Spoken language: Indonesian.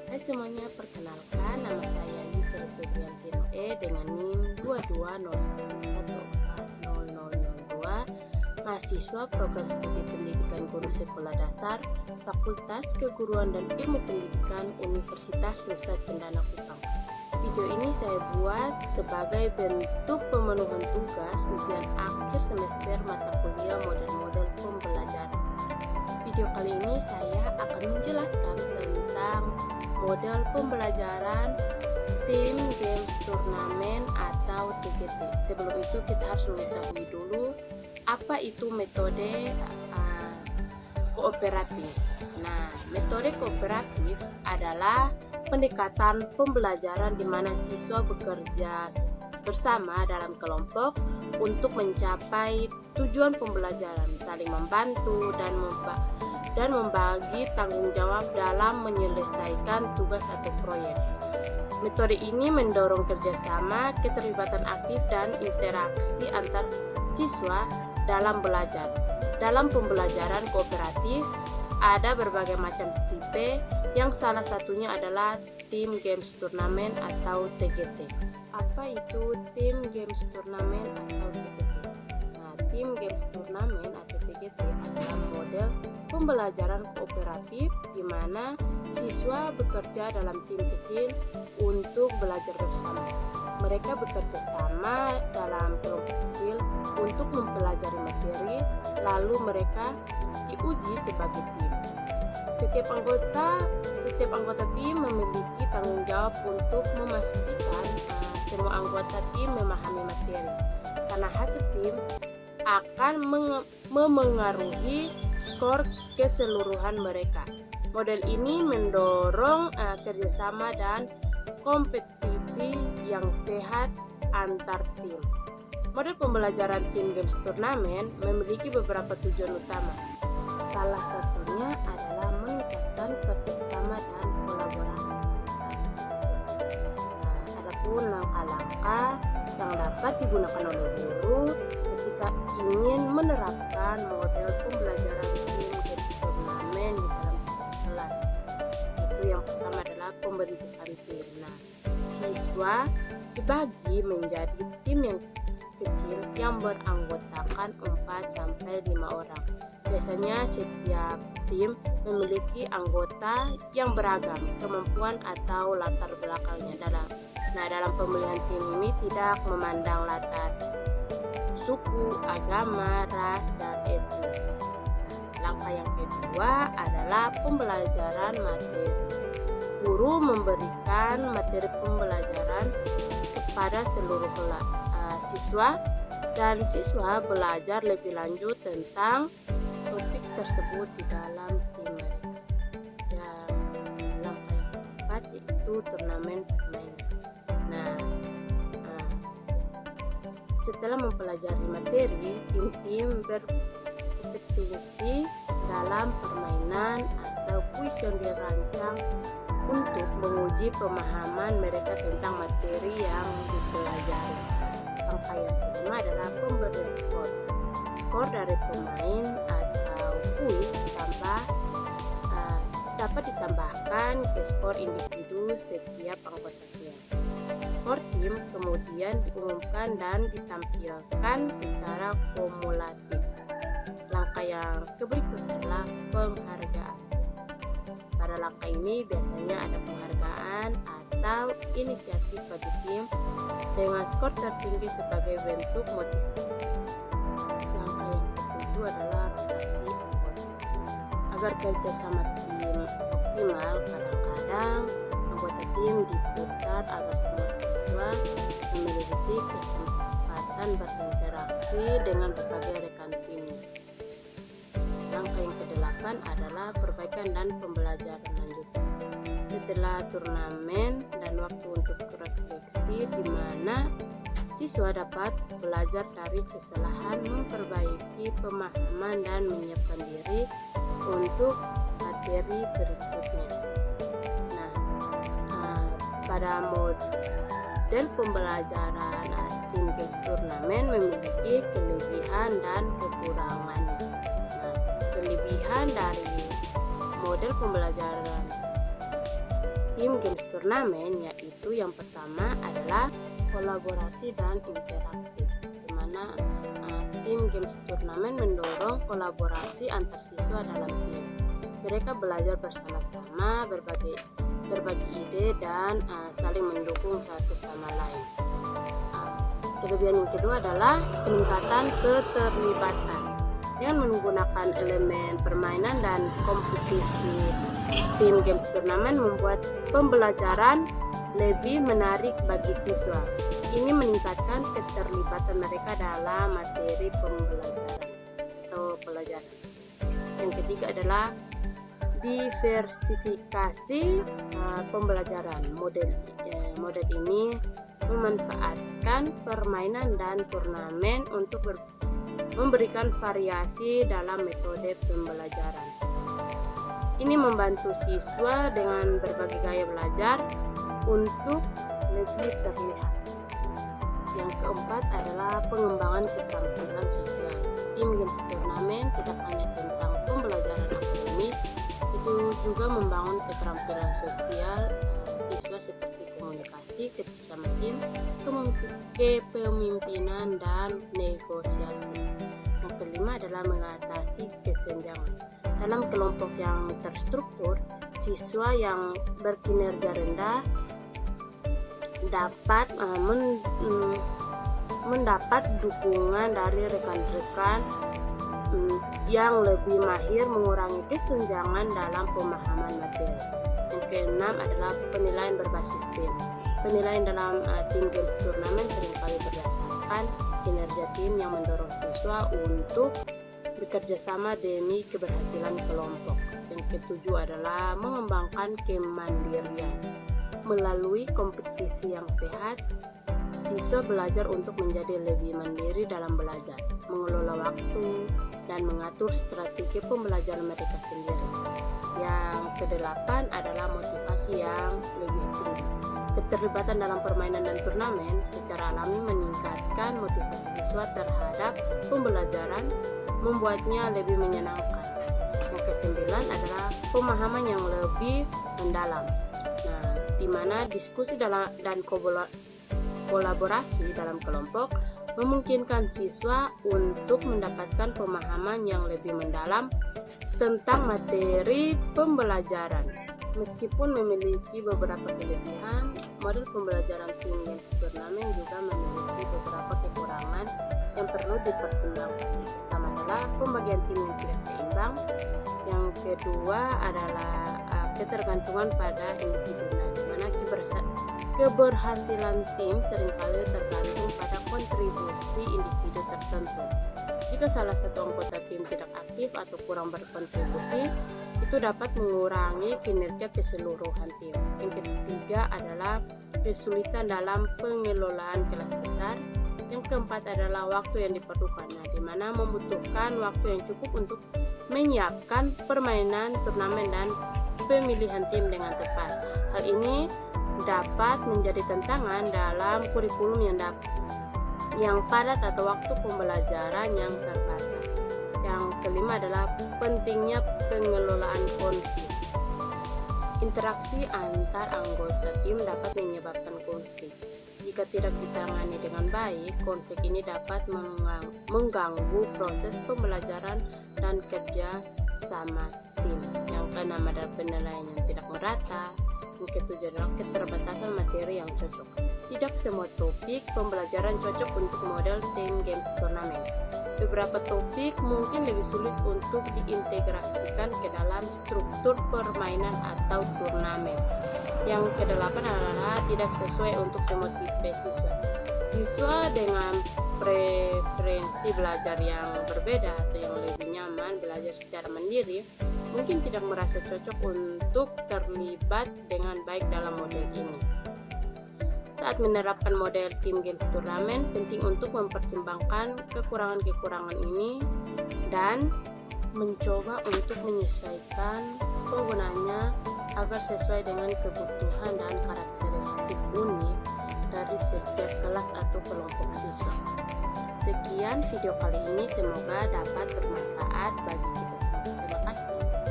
Hai semuanya, perkenalkan nama saya Yusri Febriantino dengan NIM 2201140002, mahasiswa program studi pendidikan guru sekolah dasar Fakultas Keguruan dan Ilmu Pendidikan Universitas Nusa Cendana Kupang. Video ini saya buat sebagai bentuk pemenuhan tugas ujian akhir semester mata kuliah model-model pembelajaran. Video kali ini saya akan menjelaskan tentang model pembelajaran Team Games Turnamen atau TGT. Sebelum itu kita harus mengetahui dulu apa itu metode kooperatif. Nah, metode kooperatif adalah pendekatan pembelajaran di mana siswa bekerja bersama dalam kelompok untuk mencapai tujuan pembelajaran, saling membantu dan membagi tanggung jawab dalam menyelesaikan tugas atau proyek. Metode ini mendorong kerjasama, keterlibatan aktif, dan interaksi antar siswa dalam belajar. Dalam pembelajaran kooperatif, ada berbagai macam tipe, yang salah satunya adalah Team Games Turnamen atau TGT. Apa itu Team Games Turnamen atau TGT? Nah, Team Games Turnamen atau TGT adalah model pembelajaran kooperatif di mana siswa bekerja dalam tim kecil untuk belajar bersama. Mereka bekerja sama dalam kelompok kecil untuk mempelajari materi, lalu mereka diuji sebagai tim. Setiap anggota tim memiliki tanggung jawab untuk memastikan semua anggota tim memahami materi, karena hasil tim akan memengaruhi skor keseluruhan mereka. Model ini mendorong kerjasama dan kompetisi yang sehat antar tim. Model pembelajaran Team Games Turnamen memiliki beberapa tujuan utama. Salah satunya adalah meningkatkan kerjasama dan kolaborasi. Adapun langkah-langkah yang dapat digunakan oleh guru ketika ingin menerapkan model pembelajaran Team Games Turnamen di dalam kelas. Itu yang pertama adalah pembentukan tim. Nah, siswa dibagi menjadi tim yang kecil yang beranggotakan 4-5 orang. Biasanya setiap tim memiliki anggota yang beragam kemampuan atau latar belakangnya. Dalam pemilihan tim ini tidak memandang latar suku, agama, ras, dan etnis. Langkah yang kedua adalah pembelajaran materi. Guru memberikan materi pembelajaran kepada seluruh siswa, dan siswa belajar lebih lanjut tentang topik tersebut di dalam tim mereka. Dan langkah yang keempat yaitu turnamen permainan. Setelah mempelajari materi, tim-tim berkompetisi dalam permainan atau kuis yang dirancang untuk menguji pemahaman mereka tentang materi yang dipelajari. Langkah yang kelima adalah pemberian skor. Skor dari pemain atau kuis dapat ditambahkan ke skor individu setiap anggota tim. Skor tim kemudian diumumkan dan ditampilkan secara kumulatif. Langkah yang berikut adalah penghargaan. Pada langkah ini biasanya ada penghargaan atau inisiatif bagi tim dengan skor tertinggi sebagai bentuk motivasi. Langkah yang ketujuh adalah rotasi anggota. Agar kerjasama tim optimal, kadang-kadang anggota tim diputar agar semua siswa memiliki kesempatan berinteraksi dengan berbagai rekan timnya. Langkah yang kedelapan adalah perbaikan dan pembelajaran lanjutan. Setelah turnamen dan waktu untuk refleksi di mana siswa dapat belajar dari kesalahan, memperbaiki pemahaman, dan menyiapkan diri untuk materi berikutnya. Pada model pembelajaran Team Games Turnamen memiliki kelebihan dan kekurangannya. Kelebihan dari model pembelajaran tim games turnamen, yaitu yang pertama adalah kolaborasi dan interaktif, di mana tim games turnamen mendorong kolaborasi antar siswa dalam tim. Mereka belajar bersama-sama, berbagi ide dan saling mendukung satu sama lain. Kelebihan yang kedua adalah peningkatan keterlibatan. Dengan menggunakan elemen permainan dan kompetisi, tim games turnamen membuat pembelajaran lebih menarik bagi siswa. Ini meningkatkan keterlibatan mereka dalam materi pembelajaran atau pelajaran. Yang ketiga adalah diversifikasi pembelajaran. Model ini memanfaatkan permainan dan turnamen untuk memberikan variasi dalam metode pembelajaran. Ini membantu siswa dengan berbagai gaya belajar untuk lebih terlihat. Yang keempat adalah pengembangan keterampilan sosial. Tim games turnamen tidak hanya tentang pembelajaran akademis, itu juga membangun keterampilan sosial siswa seperti komunikasi, kerjasama tim, kepemimpinan, dan negosiasi. Yang kelima adalah mengatasi kesenjangan. Dalam kelompok yang terstruktur, siswa yang berkinerja rendah dapat mendapat dukungan dari rekan-rekan yang lebih mahir, mengurangi kesenjangan dalam pemahaman materi. Yang keenam adalah penilaian berbasis tim. Penilaian dalam tim games turnamen seringkali berdasarkan kinerja tim yang mendorong siswa untuk bekerja sama demi keberhasilan kelompok. Yang ketujuh adalah mengembangkan kemandirian. Melalui kompetisi yang sehat, siswa belajar untuk menjadi lebih mandiri dalam belajar, mengelola waktu, dan mengatur strategi pembelajaran mereka sendiri. Yang kedelapan adalah motivasi yang lebih tinggi. Keterlibatan dalam permainan dan turnamen secara alami meningkatkan motivasi siswa terhadap pembelajaran, membuatnya lebih menyenangkan. Yang kesembilan adalah pemahaman yang lebih mendalam. Di mana diskusi dan kolaborasi dalam kelompok memungkinkan siswa untuk mendapatkan pemahaman yang lebih mendalam tentang materi pembelajaran. Meskipun memiliki beberapa kelebihan, model pembelajaran tim games turnamen juga memiliki beberapa kekurangan yang perlu dipertimbangkan. Pertama adalah pembagian tim yang tidak seimbang. Yang kedua adalah ketergantungan pada individu, di mana keberhasilan tim seringkali tergantung pada kontribusi individu tertentu. Jika salah satu anggota tim tidak aktif atau kurang berkontribusi, itu dapat mengurangi kinerja keseluruhan tim. Yang ketiga adalah kesulitan dalam pengelolaan kelas besar. Yang keempat adalah waktu yang diperlukan, di mana membutuhkan waktu yang cukup untuk menyiapkan permainan, turnamen, dan pemilihan tim dengan tepat. Hal ini dapat menjadi tantangan dalam kurikulum yang padat atau waktu pembelajaran yang terbatas. Yang kelima adalah pentingnya pengelolaan konflik. Interaksi antar anggota tim dapat menyebabkan konflik. Jika tidak ditangani dengan baik, konflik ini dapat mengganggu proses pembelajaran dan kerja sama tim. Yang keenam adalah penilaian yang tidak merata. Yang ketujuh adalah keterbatasan materi yang cocok. Tidak semua topik pembelajaran cocok untuk model tim games turnamen. Beberapa topik mungkin lebih sulit untuk diintegrasikan ke dalam struktur permainan atau turnamen. Yang kedelapan adalah tidak sesuai untuk semua tipe siswa. Siswa dengan preferensi belajar yang berbeda atau yang lebih nyaman belajar secara mandiri mungkin tidak merasa cocok untuk terlibat dengan baik dalam model ini. Saat menerapkan model tim games turnamen, penting untuk mempertimbangkan kekurangan-kekurangan ini dan mencoba untuk menyesuaikan penggunaannya agar sesuai dengan kebutuhan dan karakteristik unik dari setiap kelas atau kelompok siswa. Sekian video kali ini, semoga dapat bermanfaat bagi kita semua. Terima kasih.